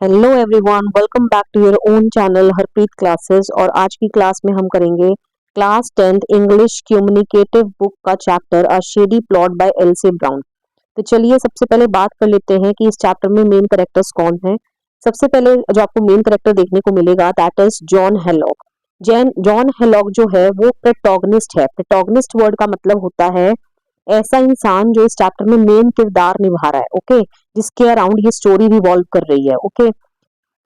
Hello everyone, welcome back to your own channel Harpreet classes. और आज की क्लास में हम करेंगे class 10th English communicative book का chapter a shady plot by L C Brown. तो चलिए सबसे पहले बात कर लेते हैं कि इस चैप्टर में मेन कैरेक्टर्स कौन हैं। सबसे पहले जो आपको मेन कैरेक्टर देखने को मिलेगा दैट इज जॉन हेलॉक। जॉन हेलॉक जो है वो प्रोटोगनिस्ट है। प्रोटोगनिस्ट वर्ड का मतलब होता है ऐसा इंसान जो इस चैप्टर में मेन किरदार निभा रहा है, ओके, जिसके अराउंड ये स्टोरी रिवॉल्व कर रही है, ओके।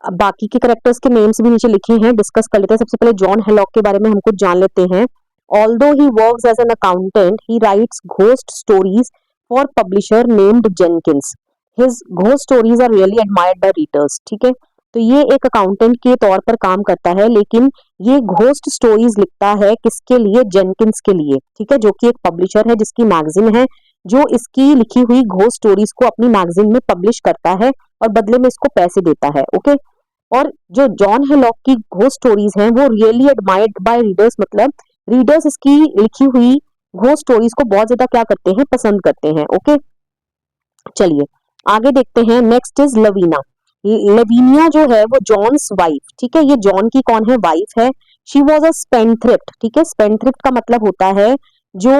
अब बाकी के करेक्टर्स के नेम्स भी नीचे लिखे हैं, डिस्कस कर लेते हैं। सबसे पहले जॉन हेलॉक के बारे में हम कुछ जान लेते हैं। Although he works as an accountant, he writes ghost stories for publisher named Jenkins. His ghost stories are really admired by readers, ठीक है। तो ये एक अकाउंटेंट के तौर पर काम करता है, लेकिन ये घोस्ट स्टोरीज लिखता है किसके लिए? जेनकिंस के लिए, ठीक है, जो कि एक पब्लिशर है जिसकी मैगजीन है, जो इसकी लिखी हुई घोस्ट स्टोरीज को अपनी मैगजीन में पब्लिश करता है और बदले में इसको पैसे देता है, ओके। और जो जॉन हेलॉक की घोस्ट स्टोरीज हैं वो रियली एडमायर्ड बाय रीडर्स, मतलब रीडर्स इसकी लिखी हुई घोस्ट स्टोरीज को बहुत ज्यादा क्या करते हैं? पसंद करते हैं, ओके। चलिए आगे देखते हैं। Next is Lavina. लवीनिया जो है वो जॉन्स वाइफ, ठीक है। ये जॉन की कौन है? वाइफ है। शी वॉज अ स्पेंडथ्रिफ्ट, ठीक है। स्पेंडथ्रिफ्ट का मतलब होता है जो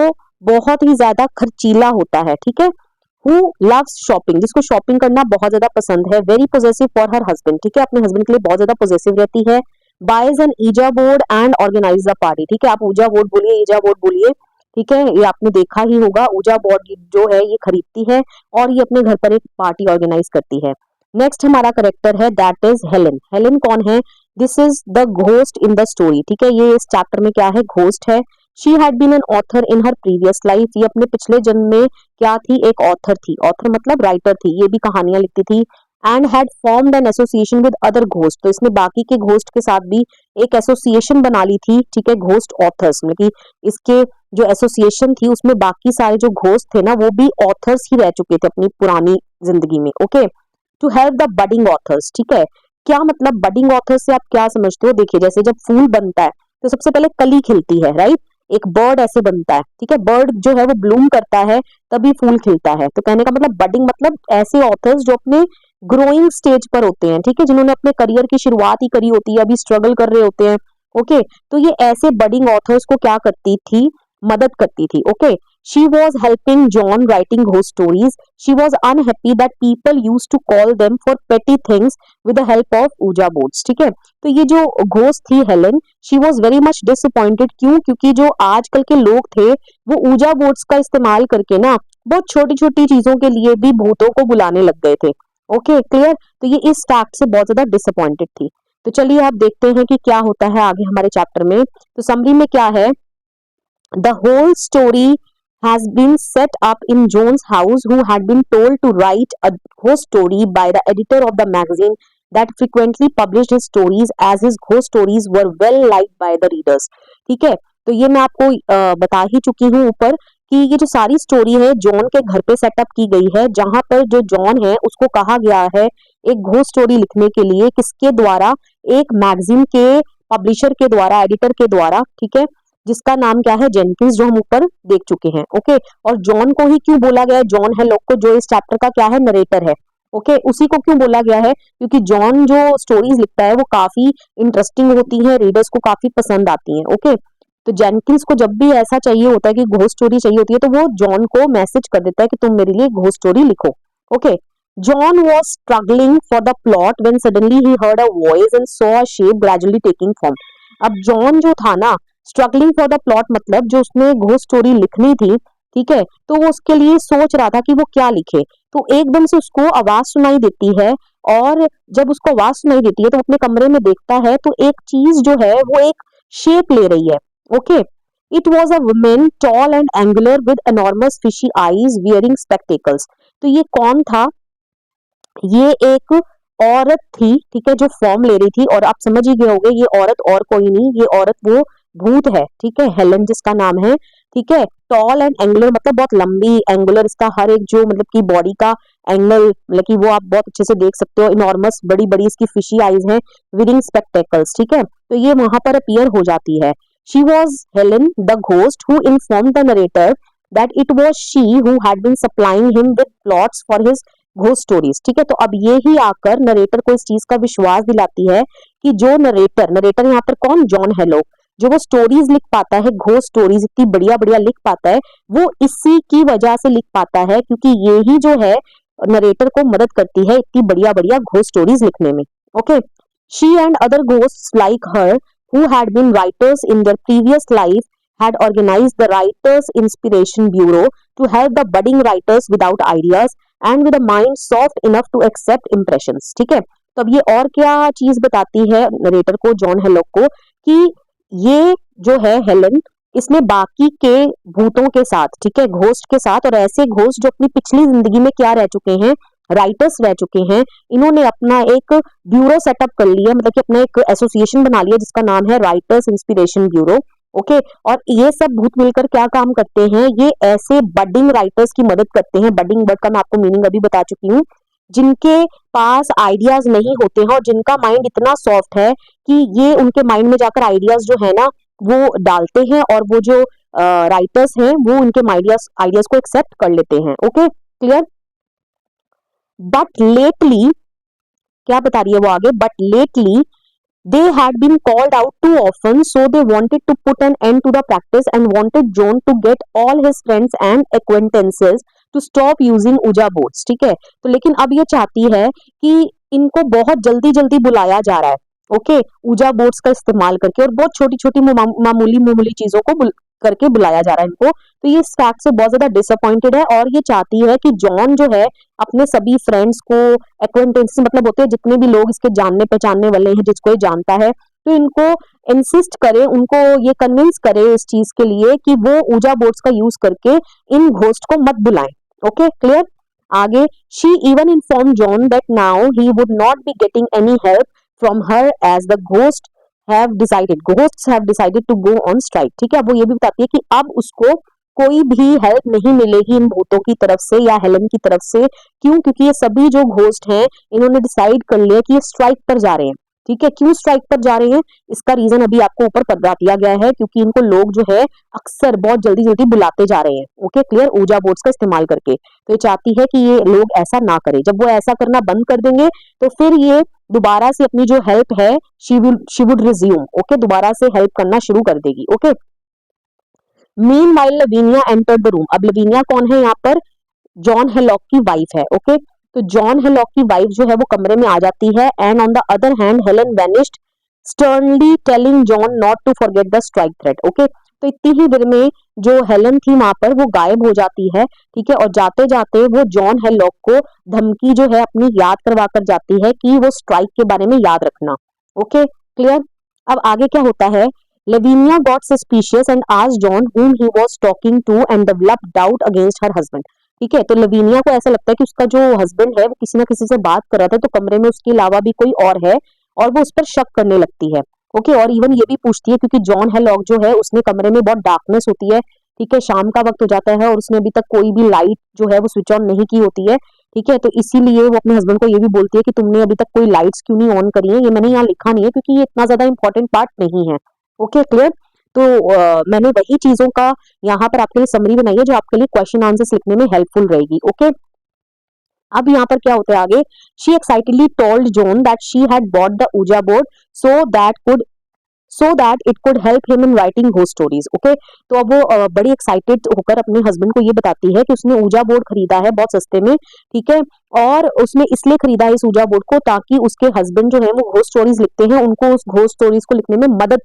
बहुत ही ज्यादा खर्चीला होता है, ठीक है। हु लव्स शॉपिंग, जिसको शॉपिंग करना बहुत ज्यादा पसंद है। Very possessive for her husband, ठीक है, अपने हस्बैंड के लिए बहुत ज्यादा पोजेसिव रहती है। Buys an Ouija board and organise a party, ठीक है। आप ऊजा बोर्ड बोलिए, ईजा बोर्ड बोलिए, ठीक है। ये आपने देखा ही होगा, ऊजा बोर्ड जो है ये खरीदती है और ये अपने घर पर एक पार्टी ऑर्गेनाइज करती है। नेक्स्ट हमारा करेक्टर है दैट इज हेलेन। हेलेन कौन है? This is the ghost in the story, ठीक है। ये इस चैप्टर में क्या है? घोस्ट है। She had been an author in her previous life. ये अपने पिछले जन्म में क्या थी? एक ऑथर थी। ऑथर मतलब राइटर थी, ये भी कहानियां लिखती थी। And had formed an association with other ghost, तो इसने बाकी के घोस्ट के साथ भी एक एसोसिएशन बना ली थी, ठीक है, घोस्ट ऑथर्स में, कि इसके जो एसोसिएशन थी उसमें बाकी सारे जो घोस्ट थे ना वो भी ऑथर्स ही रह चुके थे अपनी पुरानी जिंदगी में, okay. To help the budding authors, ठीक है। क्या मतलब बडिंग ऑथर्स से आप क्या समझते हो? देखिए जैसे जब फूल बनता है तो सबसे पहले कली खिलती है, राइट। एक बर्ड ऐसे बनता है, ठीक है। बर्ड जो है वो ब्लूम करता है तभी फूल खिलता है। तो कहने का मतलब बडिंग मतलब ऐसे ऑथर्स जो अपने ग्रोइंग स्टेज पर होते हैं, ठीक है, जिन्होंने अपने करियर की शुरुआत ही करी होती है, अभी स्ट्रगल कर रहे होते हैं, ओके। तो ये ऐसे बडिंग ऑथर्स को क्या करती थी? मदद करती थी, okay. She was helping John writing ghost stories. She was unhappy that people use to call them for petty things with the help of ouija boards, ठीक है। तो ये जो घोस्ट थी Helen, she was very much disappointed. क्यों? क्योंकि जो आजकल के लोग थे वो ऊजा बोर्ड्स का इस्तेमाल करके ना बहुत छोटी छोटी चीजों के लिए भी भूतों को बुलाने लग गए थे, ओके, क्लियर। तो ये इस फैक्ट से बहुत ज्यादा डिसअपॉइंटेड थी। तो चलिए आप देखते हैं कि क्या होता है आगे हमारे चैप्टर में। तो समरी में क्या है? The whole story has been set up in John's house, who had been told to write a ghost story by the editor of the magazine that frequently published his stories, as his ghost stories were well liked by the readers. ठीक है, तो ये मैं आपको बता ही चुकी हूँ ऊपर कि ये जो सारी स्टोरी है जॉन के घर पे सेटअप की गई है, जहां पर जो जॉन है उसको कहा गया है एक घोस्ट स्टोरी लिखने के लिए, किसके द्वारा? एक मैगजीन के पब्लिशर के द्वारा, एडिटर के द्वारा, ठीक है, जिसका नाम क्या है? जेनकिंस, जो हम ऊपर देख चुके हैं, ओके। और जॉन को ही क्यों बोला गया है? जॉन हेलॉक को, जो इस चैप्टर का क्या है? नरेटर है, ओके। उसी को क्यों बोला गया है? क्योंकि जॉन जो स्टोरीज लिखता है वो काफी इंटरेस्टिंग होती है, रीडर्स को काफी पसंद आती है, ओके। तो जेनकिंस को जब भी ऐसा चाहिए होता है कि घोस्ट स्टोरी चाहिए होती है तो वो जॉन को मैसेज कर देता है कि तुम मेरे लिए घोस्ट स्टोरी लिखो, okay. John was struggling for the plot when suddenly he heard a voice and saw a shape gradually taking form. अब जॉन जो था ना, स्ट्रगलिंग फॉर द प्लॉट मतलब जो उसने घोस्ट स्टोरी लिखनी थी, ठीक है, तो वो उसके लिए सोच रहा था कि वो क्या लिखे। तो एकदम से उसको आवाज सुनाई देती है, और जब उसको आवाज सुनाई देती है तो अपने कमरे में देखता है तो एक चीज जो है वो एक शेप ले रही है, okay. It was a women tall and angular with enormous fishy eyes wearing spectacles. तो ये कौन था? ये एक औरत थी, ठीक है, जो फॉर्म ले रही थी। और आप समझ ही गए होंगे ये औरत और कोई नहीं, ये औरत वो भूत है, ठीक है, हेलन जिसका नाम है, ठीक है। टॉल एंड एंगुलर मतलब बहुत लंबी, एंगुलर इसका हर एक जो मतलब की बॉडी का एंगल, मतलब कि वो आप बहुत अच्छे से देख सकते हो। इनॉर्मस, बड़ी बड़ी इसकी फिशी आईज हैं, विदिंग स्पेक्टेकल्स, ठीक है। तो ये वहां पर अपीयर हो जाती है। She was Helen the ghost who inform the narrator that it was she who had been supplying him with plots for his ghost stories. ठीक है, तो अब ये ही आकर नरेटर को इस चीज का विश्वास दिलाती है कि जो नरेटर यहाँ पर कौन, जॉन हेलो, जो वो स्टोरीज लिख पाता है, घोस्ट स्टोरीज इतनी बढ़िया बढ़िया लिख पाता है, वो इसी की वजह से लिख पाता है, क्योंकि ये ही जो है नरेटर को मदद करती है इतनी बढ़िया बढ़िया घोस्ट स्टोरीज लिखने में। Okay, she and other ghosts like her who had been writers in their previous life had organized the Writers Inspiration Bureau to help the budding writers without ideas and with a mind soft enough to accept impressions। ठीक है, तो अब ये और क्या चीज बताती है नरेटर को, जॉन हेलॉक को, कि ये जो है हेलन, इसने बाकी के भूतों के साथ, ठीक है, घोस्ट के साथ, और ऐसे घोस्ट जो अपनी पिछली जिंदगी में क्या रह चुके हैं, राइटर्स रह चुके हैं, इन्होंने अपना एक ब्यूरो सेटअप कर लिया, मतलब कि अपना एक एसोसिएशन बना लिया जिसका नाम है राइटर्स इंस्पिरेशन ब्यूरो। ओके, और ये सब भूत मिलकर क्या काम करते हैं, ये ऐसे बडिंग राइटर्स की मदद करते हैं। बडिंग वर्ड का मैं आपको मीनिंग अभी बता चुकी हूँ, जिनके पास आइडियाज नहीं होते हैं और जिनका माइंड इतना सॉफ्ट है कि ये उनके माइंड में जाकर आइडियाज जो है ना वो डालते हैं, और वो जो राइटर्स हैं वो उनके आइडियाज को एक्सेप्ट कर लेते हैं। Okay, clear. बट लेटली, क्या बता रही है वो आगे, but lately they had been called out too often, so they wanted to put an end to the practice and wanted John to get all his friends and acquaintances to stop using ouija boards। ठीक है, तो लेकिन अब ये चाहती है कि इनको बहुत जल्दी जल्दी बुलाया जा रहा है, ओके, ouija boards का इस्तेमाल करके, और बहुत छोटी छोटी मामूली मामूली चीजों को करके बुलाया जा रहा है इनको। तो ये इस फैक्ट से बहुत ज्यादा डिसअपॉइंटेड है, और ये चाहती है कि जॉन जो है अपने सभी फ्रेंड्स को, एक्वेंटेंस मतलब होते हैं जितने भी लोग इसके जानने पहचानने वाले हैं, जिसको ये जानता है, तो इनको इंसिस्ट करे, उनको ये कन्विंस करे इस चीज के लिए कि वो ouija boards का यूज करके इन घोस्ट को मत बुलाएं। Okay, clear. आगे, she even inform John that now he would not be getting any help from her as the ghosts have decided to go on strike। ठीक है, अब वो ये भी बताती है कि अब उसको कोई भी हेल्प नहीं मिलेगी इन भूतों की तरफ से या हेलन की तरफ से। क्यों? क्योंकि ये सभी जो घोस्ट हैं इन्होंने डिसाइड कर लिया कि ये स्ट्राइक पर जा रहे हैं। ठीक है, क्यों स्ट्राइक पर जा रहे हैं इसका रीजन अभी आपको ऊपर बता दिया गया है, क्योंकि इनको लोग जो है अक्सर बहुत जल्दी जल्दी बुलाते जा रहे हैं। ओके, क्लियर, ouija boards का इस्तेमाल करके। तो ये चाहती है कि ये लोग ऐसा ना करें। जब वो ऐसा करना बंद कर देंगे तो फिर ये दोबारा से अपनी जो हेल्प है शी वुड रिज्यूम। ओके, दोबारा से हेल्प करना शुरू कर देगी। Okay, meanwhile Lavinia entered the room. अब लवीनिया कौन है यहाँ पर? जॉन हेलॉक की वाइफ है। ओके, तो जॉन हेलॉक की वाइफ जो है वो कमरे में आ जाती है, and on the other hand Helen vanished sternly telling John not to forget the strike threat. Okay, तो इतनी ही देर में जो हेलन थी वहां पर वो गायब हो जाती है। ठीक है, और जाते जाते वो जॉन हेलॉक को धमकी जो है अपनी याद करवा कर जाती है कि वो स्ट्राइक के बारे में याद रखना। Okay, clear. अब आगे क्या होता है, Lavinia got suspicious and asked John whom he was talking to and developed doubt against her husband। ठीक है, तो लवीनिया को ऐसा लगता है कि उसका जो हस्बैंड है वो किसी ना किसी से बात कर रहा था, तो कमरे में उसके अलावा भी कोई और है, और वो उस पर शक करने लगती है। ओके, और इवन ये भी पूछती है, क्योंकि जॉन हेलॉक जो है उसने कमरे में बहुत डार्कनेस होती है। ठीक है, शाम का वक्त हो जाता है और उसने अभी तक कोई भी लाइट जो है वो स्विच ऑन नहीं की होती है। ठीक है, तो इसीलिए वो अपने हस्बैंड को ये भी बोलती है कि तुमने अभी तक कोई लाइट्स क्यों नहीं ऑन करी है। ये मैंने यहाँ लिखा नहीं है क्योंकि ये इतना ज्यादा इंपॉर्टेंट पार्ट नहीं है। Okay, clear. तो मैंने वही चीजों का यहाँ पर आपके लिए समरी बनाई है जो आपके लिए क्वेश्चन आंसर्स लिखने में हेल्पफुल रहेगी। ओके, अब यहाँ पर क्या होता है आगे, she excitedly told John that she had bought the ouija board so that it could help him in writing ghost stories। Okay, तो अब वो बड़ी एक्साइटेड होकर अपने हस्बैंड को ये बताती है कि उसने ouija board खरीदा है बहुत सस्ते में। ठीक है, और उसने इसलिए खरीदा है इस ouija board को ताकि उसके हस्बैंड जो है वो घोस्ट स्टोरीज लिखते हैं, उनको उस घोस्ट स्टोरीज को लिखने में मदद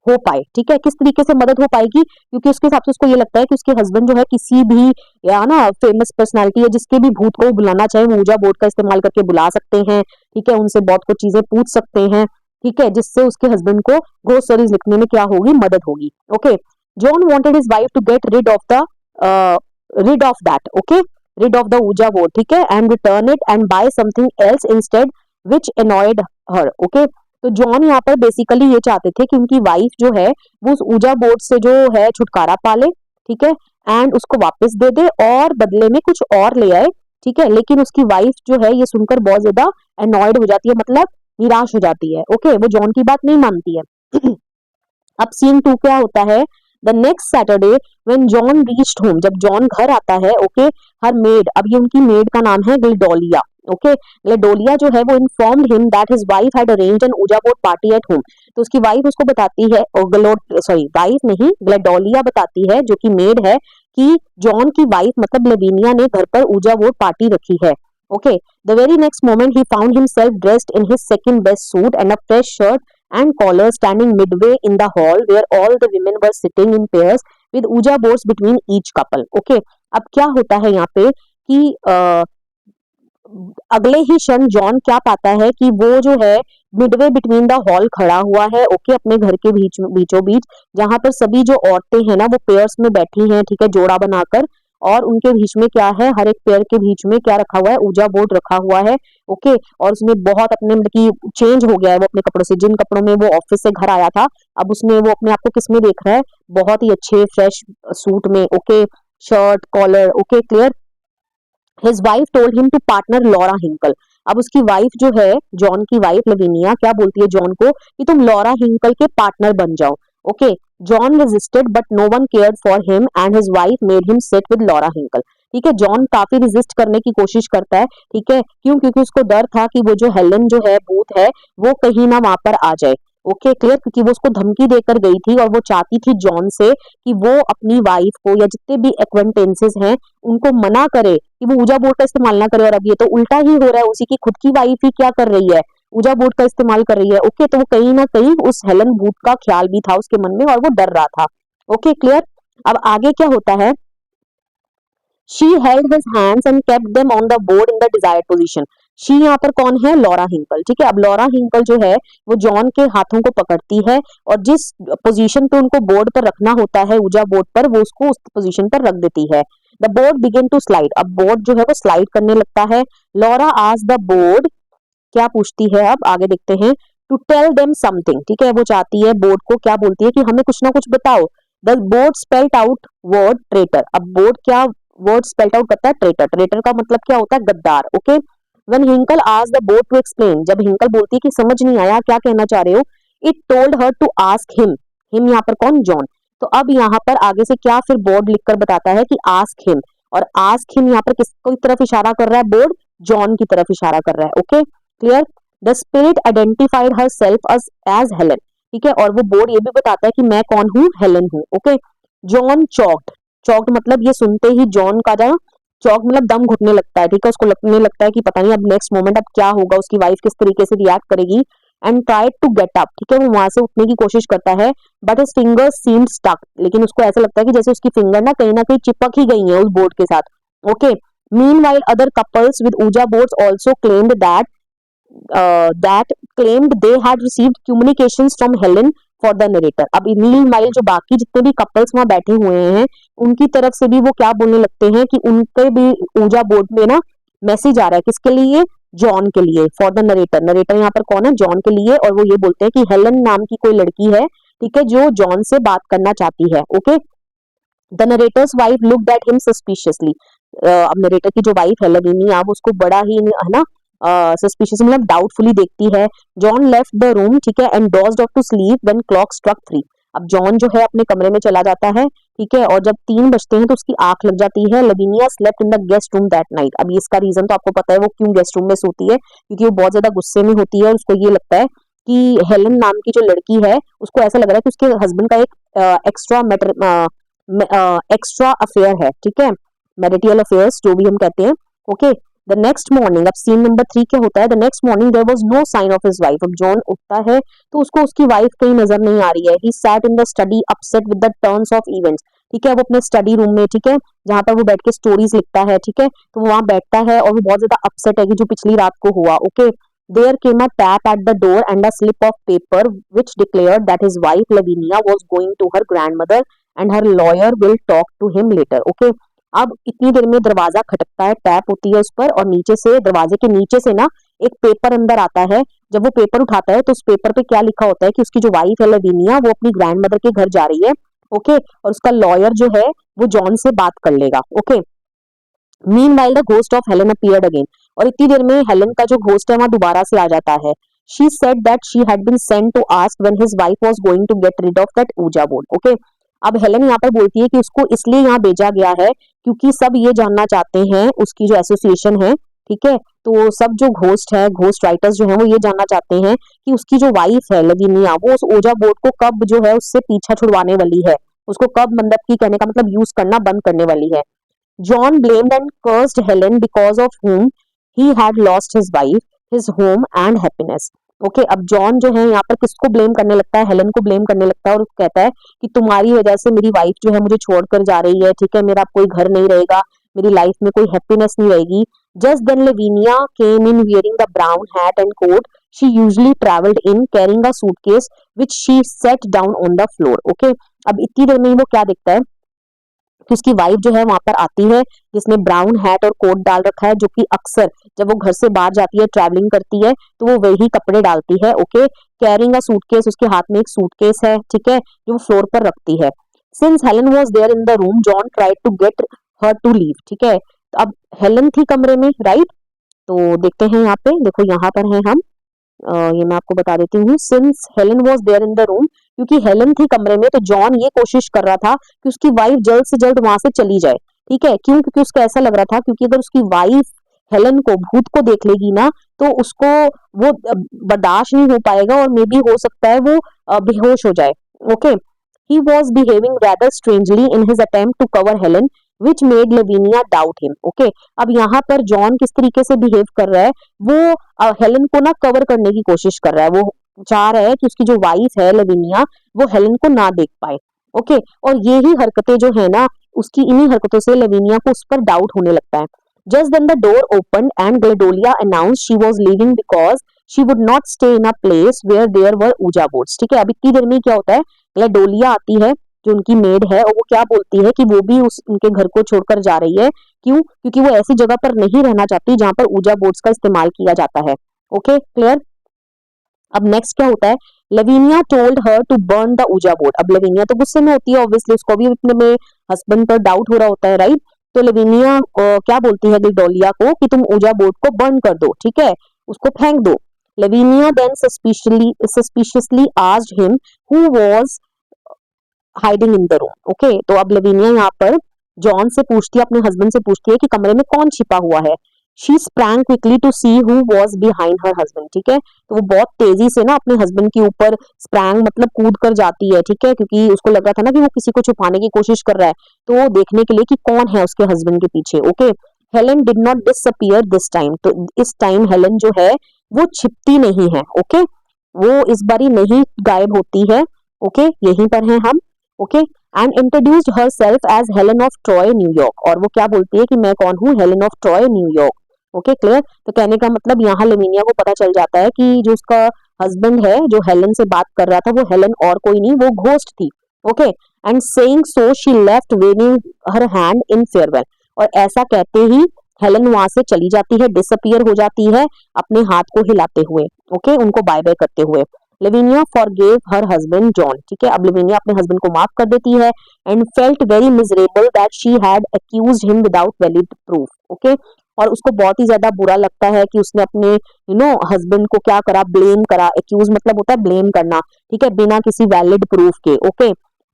हो पाए। ठीक है, किस तरीके से मदद हो पाएगी, क्योंकि उसके हिसाब से उसको ये लगता है कि उसके हस्बैंड जो है किसी भी या ना फेमस पर्सनालिटी है जिसके भी भूत को बुलाना चाहे वो ouija board का इस्तेमाल करके बुला सकते हैं। ठीक है, उनसे बहुत कुछ चीजें पूछ सकते हैं। ठीक है, जिससे उसके हस्बैंड को घोस्ट स्टोरीज लिखने में क्या होगी, मदद होगी। Okay, John wanted his wife to get rid of that। Okay, rid of the ouija board। ठीक है, and return it and buy something else instead which annoyed her। Okay, तो जॉन यहाँ पर बेसिकली ये चाहते थे कि उनकी वाइफ जो है वो उस ouija board से जो है छुटकारा पा ले। ठीक है, एंड उसको वापस दे दे और बदले में कुछ और ले आए। ठीक है, लेकिन उसकी वाइफ जो है ये सुनकर बहुत ज्यादा अनॉयड हो जाती है, मतलब निराश हो जाती है। ओके, वो जॉन की बात नहीं मानती है। अब सीन 2 क्या होता है, the next Saturday when John reached home, जब जॉन घर आता है, ओके, हर मेड, अब ये उनकी मेड का नाम है ग्लेडोलिया, ओके, ग्लेडोलिया जो है वो informed him that his wife had arranged an ouija board party at home. तो उसकी वाइफ उसको बताती है, और वाइफ नहीं, ग्लेडोलिया बताती है जो कि मेड है, कि जॉन की वाइफ मतलब लेविनिया ने घर पर ऊजा बोर्ड पार्टी रखी है। Okay, the very next moment he found himself dressed in his second best suit and a fresh shirt and collar standing midway in the hall where all the women were sitting in pairs with ouija boards between each couple. Okay, अब क्या होता है यहाँ पे कि अगले ही क्षण John क्या पाता है कि वो जो है मिडवे बिटवीन द हॉल खड़ा हुआ है, ओके, अपने घर के बीचों बीच, जहां पर सभी जो औरतें हैं ना वो पेयर्स में बैठी हैं, ठीक है, जोड़ा बनाकर, और उनके बीच में क्या है, हर एक पेयर के बीच में क्या रखा हुआ है, ऊजा बोर्ड रखा हुआ है, ओके। और उसने बहुत अपने मतलब की चेंज हो गया है वो अपने कपड़ों से, जिन कपड़ों में वो ऑफिस से घर आया था, अब उसने वो अपने आप को किस में देख रहा है, बहुत ही अच्छे फ्रेश सूट में, okay, shirt collar, okay, clear. His wife told him to partner Laura Hinkle. अब उसकी वाइफ जो है, जॉन की वाइफ लविनिया, क्या बोलती है जॉन को कि तुम लॉरा हिंकल के पार्टनर बन जाओ, okay. John resisted but no one cared for him and his wife made him sit with Laura Hinkle. ठीक है, जॉन काफी रेजिस्ट करने की कोशिश करता है, ठीक है, क्यों, क्योंकि उसको डर था कि वो जो हेलेन जो है बूथ है वो कहीं ना वहां पर आ जाए, ओके, क्लियर, क्योंकि वो उसको धमकी देकर गई थी और वो चाहती थी जॉन से कि वो अपनी वाइफ को या जितने भी एक्वेंटेंसेस हैं उनको मना करे कि वो ऊजा बोर्ड का इस्तेमाल ना करे। और अब ये तो उल्टा ही हो रहा है, उसी की खुद की वाइफ ही क्या कर रही है, ऊजा बोर्ड का इस्तेमाल कर रही है, ओके। तो वो कहीं ना कहीं उस हेलन बूथ का ख्याल भी था उसके मन में और वो डर रहा था, ओके, क्लियर। अब आगे क्या होता है, she held his hands and kept them on the board in the desired position. She यहाँ पर कौन है, लॉरा हिंकल, ठीक है। अब लॉरा हिंकल जो है वो जॉन के हाथों को पकड़ती है और जिस पोजीशन पे उनको बोर्ड पर रखना होता है, ऊजा बोर्ड पर, वो उसको उस पोजीशन पर रख देती है। The board begin to slide, अब बोर्ड जो है वो स्लाइड करने लगता है। लॉरा आस्क्ड द बोर्ड, क्या पूछती है, अब आगे देखते हैं, टू टेल देम समथिंग, ठीक है, वो चाहती है, बोर्ड को क्या बोलती है कि हमें कुछ ना कुछ बताओ। The board spelled out word traitor, अब बोर्ड क्या वर्ड स्पेल्ड आउट करता है, ट्रेटर। ट्रेटर का मतलब क्या होता है, गद्दार, okay. When Hinkle asked the board to explain, जब हिंकल बोलती है कि समझ नहीं आया क्या कहना चाह रहे हो, it told her to ask him. Him यहाँ पर कौन, जॉन। तो अब यहाँ पर आगे से क्या फिर बोर्ड लिखकर बताता है कि आस्क हिम, और आस्क हिम यहाँ पर किसकी तरफ इशारा कर रहा है, बोर्ड जॉन की तरफ इशारा कर रहा है, okay, clear. The spirit identified herself as Helen, ठीक है, और वो बोर्ड ये भी बताता है कि मैं कौन हूँ, हेलन हूँ, ओके। जॉन चॉक्ड, चॉक्ड मतलब ये सुनते ही जॉन का जो चौक मतलब दम घुटने लगता है, ठीक है, उसको लगने लगता है कि पता नहीं अब नेक्स्ट मोमेंट अब क्या होगा, उसकी वाइफ किस तरीके से रिएक्ट करेगी। And tried to get up, ठीक है, वो वहां से उठने की कोशिश करता है, but his fingers seemed stuck, लेकिन उसको ऐसा लगता है कि जैसे उसकी फिंगर ना कहीं चिपक ही गई है उस बोर्ड के साथ, okay. Meanwhile other couples with Ouija boards also claimed that claimed they had received communications from Helen for the narrator। अब मीनवाइल जो बाकी जितने भी कपल्स वहां बैठे हुए हैं उनकी तरफ से भी वो क्या बोलने लगते हैं कि उनके भी ऊजा बोर्ड में ना मैसेज आ रहा है, किसके लिए, जॉन के लिए, फॉर द नरेटर। नरेटर यहाँ पर कौन है, जॉन के लिए, और वो ये बोलते हैं कि हेलन नाम की कोई लड़की है, ठीक है, जो जॉन से बात करना चाहती है, okay. The narrator's wife looked at him suspiciously, अब नरेटर की जो वाइफ है लविनिया, वो उसको बड़ा ही है ना सस्पिशियस मतलब डाउटफुली देखती है। जॉन लेफ्ट द रूम, ठीक है, and dozed off to sleep when clock struck 3। अब जॉन जो है अपने कमरे में चला जाता है, ठीक है, और जब 3 बजते हैं तो उसकी आंख लग जाती है। Lavinia slept in the guest room that night. अब इसका रीजन तो आपको पता है वो क्यों गेस्ट रूम में सोती है, क्योंकि वो बहुत ज्यादा गुस्से में होती है और उसको ये लगता है कि हेलन नाम की जो लड़की है उसको ऐसा लग रहा है कि उसके हस्बैंड का एक एक्स्ट्रा अफेयर है, ठीक है, मैरिटल अफेयर्स जो भी हम कहते हैं, ओके। द नेक्स्ट मॉर्निंग, अब सीन नंबर 3 क्या होता है, the next morning there was no sign of his wife. अब जॉन उठता है तो उसको उसकी वाइफ कहीं नजर नहीं आ रही है। He sat in the study upset with the turns of events, ठीक है, वो अपने स्टडी रूम में, ठीक है, जहां पर वो बैठ के स्टोरीज लिखता है, ठीक है, तो वो वहां बैठता है और वो बहुत ज्यादा अपसेट है कि जो पिछली रात को हुआ, okay. There came a tap at the door and a slip of paper which declared that his wife Lavinia was going to her grandmother and her lawyer will talk to him later, okay। अब इतनी देर में दरवाजा खटकता है, tap होती है उस पर, और नीचे से, दरवाजे के नीचे से ना एक पेपर अंदर आता है। जब वो पेपर उठाता है तो उस पेपर पे क्या लिखा होता है कि उसकी जो वाइफ है लविनिया वो अपनी ग्रैंडमदर के घर जा रही है, ओके, और उसका लॉयर जो है वो जॉन से बात कर लेगा, okay. Meanwhile the ghost of Helen appeared again, और इतनी देर में हेलन का जो घोस्ट है वहां दोबारा से आ जाता है। She said that she had been sent to ask when his wife was going to get rid of that ouija board, okay. अब हेलन यहाँ पर बोलती है कि उसको इसलिए यहाँ भेजा गया है क्योंकि सब ये जानना चाहते हैं, उसकी जो एसोसिएशन है, ठीक है, तो सब जो घोस्ट है, घोस्ट राइटर्स जो है वो ये जानना चाहते हैं कि उसकी जो वाइफ है लवीनिया, वो उस ओजा बोर्ड को कब जो है उससे पीछा छुड़वाने वाली है, उसको कब, मतलब की कहने का मतलब यूज करना बंद करने वाली है। John blamed and cursed Helen because of whom he had lost his wife, his home and happiness. Okay, अब जॉन जो है यहाँ पर किसको ब्लेम करने लगता है, हेलन को ब्लेम करने लगता है और कहता है कि तुम्हारी वजह से मेरी वाइफ जो है मुझे छोड़कर जा रही है, ठीक है, मेरा कोई घर नहीं रहेगा, मेरी लाइफ में कोई हैप्पीनेस नहीं रहेगी। Just then Lavinia came in wearing the brown hat and coat she usually travelled in carrying a suitcase which she set down on the floor. Okay, अब इतनी देर में ही वो क्या देखता है कि उसकी वाइफ जो है वहां पर आती है जिसने ब्राउन हैट और कोट डाल रखा है, जो कि अक्सर जब वो घर से बाहर जाती है, ट्रैवलिंग करती है, तो वो वही कपड़े डालती है। ओके, कैरिंग अ सूटकेस, उसके हाथ में एक सूटकेस है, ठीक है, जो वो फ्लोर पर रखती है। Since Helen was there in the room John tried to get her to leave. ठीक है, तो अब हेलन थी कमरे में, राइट, तो देखते हैं यहाँ पे, देखो यहाँ पर है हम, ये मैं आपको बता देती हूँ। Since Helen was there in the room, क्योंकि हेलन थी कमरे में, तो जॉन ये कोशिश कर रहा था कि उसकी वाइफ जल्द से जल्द वहां से चली जाए। ठीक है, क्यों? क्योंकि उसको ऐसा लग रहा था, क्योंकि अगर उसकी वाइफ हेलन को, भूत को देख लेगी ना, तो उसको वो बर्दाश्त नहीं हो पाएगा और मे बी हो सकता है वो बेहोश हो जाए। Okay, he was behaving rather strangely in his attempt to cover Helen, which made Lavinia doubt him. Okay, अब यहाँ पर जॉन किस तरीके से बिहेव कर रहा है, वो हेलन को ना कवर करने की कोशिश कर रहा है, वो चाह रहा है कि उसकी जो वाइफ है लविनिया, वो हेलन को ना देख पाए। ओके, और ये ही हरकतें जो है ना, उसकी इन्हीं हरकतों से लविनिया को उस पर डाउट होने लगता है। Just then the door opened and Gladolia announced she was leaving because she would not stay in a place where there were Ouija boards. ठीक है, अब इतनी देर में क्या होता है, ग्लेडोलिया आती है जो उनकी मेड है, और वो क्या बोलती है कि वो भी उस उनके घर को छोड़कर जा रही है। क्यों? क्योंकि वो ऐसी जगह पर नहीं रहना चाहती जहां पर ऊजा बोर्ड्स का इस्तेमाल किया जाता है। Okay, clear. अब नेक्स्ट क्या होता है, Lavinia told her to burn the Ouija board. अब लवीनिया तो गुस्से में होती है, ऑब्वियसली उसको भी अपने में हस्बैंड पर डाउट हो रहा होता है, राइट। तो लवीनिया क्या बोलती है ग्लेडोलिया को कि तुम ऊजा बोर्ड को बर्न कर दो, ठीक है, उसको फेंक दो। Lavinia then suspiciously asked him who was hiding in the room. Okay, तो अब लवीनिया यहाँ पर जॉन से पूछती है, अपने हस्बैंड से पूछती है कि कमरे में कौन छिपा हुआ है। She sprang quickly to see who was behind her husband। ठीक है, तो वो बहुत तेजी से ना अपने हस्बैंड के ऊपर sprang मतलब कूद कर जाती है, ठीक है, क्योंकि उसको लग रहा था ना कि वो किसी को छुपाने की कोशिश कर रहा है, तो वो देखने के लिए कि कौन है उसके हस्बैंड के पीछे। Okay, Helen did not disappear this time, तो इस टाइम हेलन जो है वो छिपती नहीं है। ओके, वो इस बारी नहीं गायब होती है। ओके, यहीं पर है हम। Okay, and introduced herself as Helen of Troy New York, और वो क्या बोलती है कि मैं कौन हूँ, Helen of Troy New York. Okay, clear. तो कहने का मतलब यहाँ लेविनिया को पता चल जाता है कि जो उसका हस्बैंड है जो हेलन से बात कर रहा था, वो हेलन और कोई नहीं, वो घोस्ट थी। Okay, and saying so she left waving her hand in farewell, और ऐसा कहते ही हेलन वहां से चली जाती है, डिसअपियर हो जाती है अपने हाथ को हिलाते हुए। ओके, उनको बाय बाय करते हुए। लेविनिया फॉरगेव हर हस्बैंड जॉन। ठीक है, अब लेविनिया अपने हस्बैंड को माफ कर देती है, and felt very miserable that she had accused him without valid proof. Okay, और उसको बहुत ही ज्यादा बुरा लगता है कि उसने अपने हस्बैंड को क्या करा, ब्लेम करा। एक्यूज मतलब होता है ब्लेम करना, ठीक है, बिना किसी वैलिड प्रूफ के। Okay,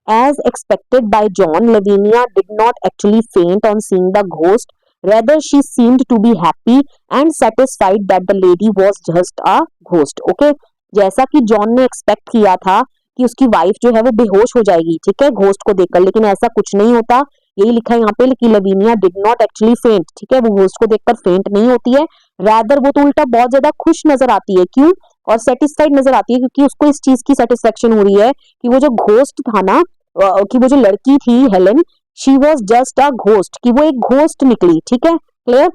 as expected by John, Lavinia did not actually faint on seeing the ghost, rather she seemed to be happy and satisfied that the lady was just a ghost। okay, जैसा कि John ने expect किया था कि उसकी wife जो है वो बेहोश हो जाएगी, ठीक है, घोस्ट को देखकर, लेकिन ऐसा कुछ नहीं होता। यही लिखा है यहाँ पे कि लवीनिया डिड नॉट एक्चुअली फेंट। ठीक है, वो घोस्ट को देखकर फेंट नहीं होती है, रादर वो तो उल्टा बहुत ज्यादा खुश नजर आती है। क्यों? और सेटिस्फाइड नजर आती है, क्योंकि उसको इस चीज की सेटिस्फेक्शन हो रही है कि वो जो घोस्ट था ना, कि वो जो लड़की थी Helen, she was just a ghost, कि वो एक घोस्ट निकली। ठीक है, क्लियर।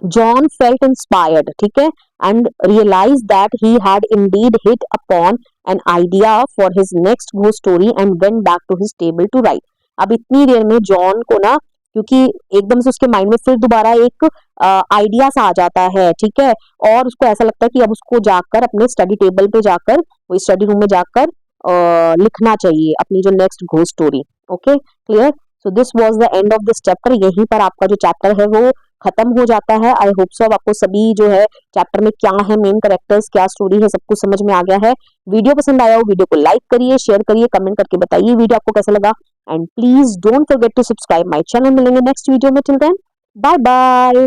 जॉन फेल्ट इंस्पायर्ड, ठीक है, and realise that he had indeed hit upon an idea for his next ghost story and went back to his table to write. अब इतनी देर में जॉन को ना, क्योंकि एकदम से उसके माइंड में फिर दोबारा एक आइडिया सा आ जाता है, ठीक है, और उसको ऐसा लगता है कि अब उसको जाकर अपने स्टडी टेबल पे जाकर, वो स्टडी रूम में जाकर लिखना चाहिए अपनी जो next ghost story. Okay, clear. So this was the end of this chapter. यहीं पर आपका जो चैप्टर है वो खत्म हो जाता है। आई होप सो अब आपको सभी जो है चैप्टर में क्या है, मेन कैरेक्टर्स, क्या स्टोरी है, सब कुछ समझ में आ गया है। वीडियो पसंद आया हो वीडियो को लाइक करिए, शेयर करिए, कमेंट करके बताइए वीडियो आपको कैसा लगा and please don't forget to subscribe my channel. मिलेंगे नेक्स्ट वीडियो में, टिल देन बाय बाय।